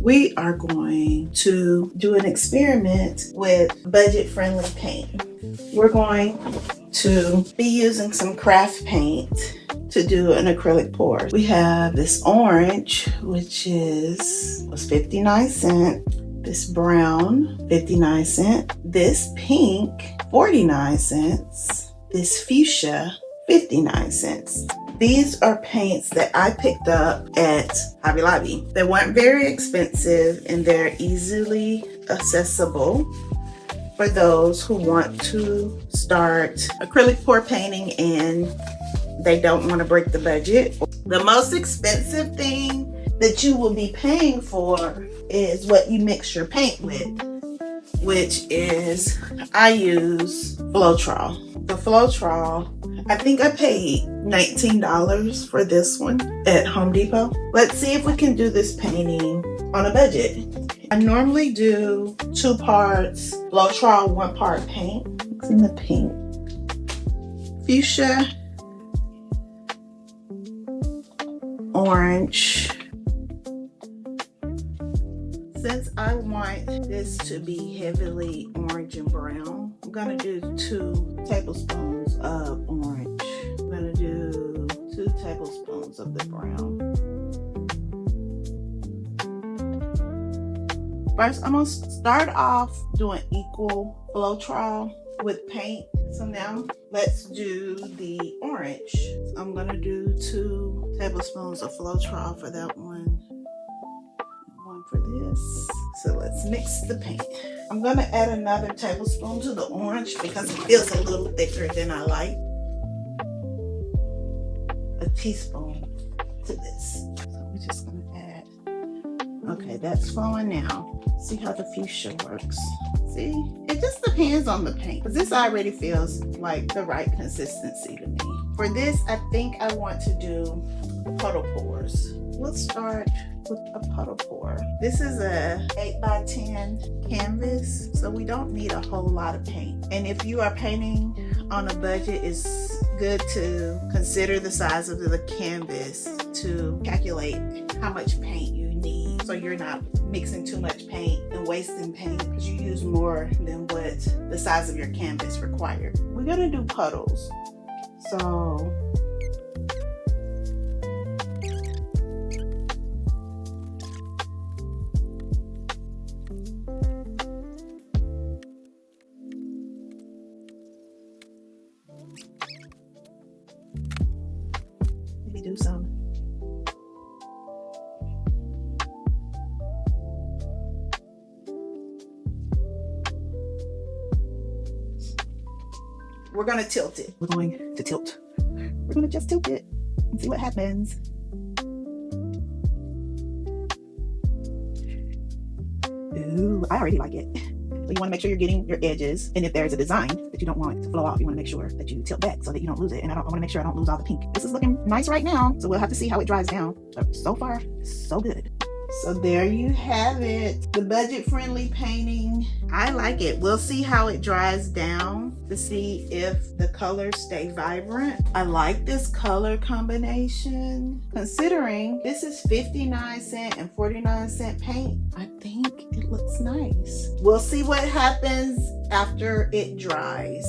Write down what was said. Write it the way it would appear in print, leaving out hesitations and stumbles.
We are going to do an experiment with budget-friendly paint. We're going to be using some craft paint to do an acrylic pour. We have this orange, which was 59 cents. This brown, 59 cents. This pink, 49 cents. This fuchsia, 59 cents. These are paints that I picked up at Hobby Lobby. They weren't very expensive and they're easily accessible for those who want to start acrylic pour painting and they don't want to break the budget. The most expensive thing that you will be paying for is what you mix your paint with, which is, I use Floetrol. The Floetrol, I think I paid $19 for this one at Home Depot. Let's see if we can do this painting on a budget. I normally do 2 parts Floetrol, 1 part paint. It's in the pink. Fuchsia, orange. Since I want this to be heavily orange and brown, I'm gonna do 2 tablespoons of orange. I'm gonna do 2 tablespoons of the brown. First, I'm gonna start off doing equal Floetrol with paint. So now let's do the orange. So I'm gonna do 2 tablespoons of Floetrol for that one. For this. So let's mix the paint. I'm gonna add another tablespoon to the orange because it feels a little thicker than I like. A teaspoon to this. So we're just gonna add. Okay, that's flowing now. See how the fuchsia works. See, it just depends on the paint. Because this already feels like the right consistency to me. For this, I think I want to do puddle pours. We'll start with a puddle pour. This is a 8x10 canvas, so we don't need a whole lot of paint. And if you are painting on a budget, it's good to consider the size of the canvas to calculate how much paint you need, so you're not mixing too much paint and wasting paint because you use more than what the size of your canvas required. We're gonna do puddles. So maybe do some. We're gonna tilt it. We're going to tilt. We're gonna just tilt it and see what happens. Ooh, I already like it. So you wanna make sure you're getting your edges. And if there's a design that you don't want to flow off, you wanna make sure that you tilt back so that you don't lose it. And I wanna make sure I don't lose all the pink. This is looking nice right now. So we'll have to see how it dries down. But so far, so good. So there you have it. The budget-friendly painting. I like it. We'll see how it dries down to see if the colors stay vibrant. I like this color combination. Considering this is 59 cent and 49 cent paint, I think it looks nice. We'll see what happens after it dries.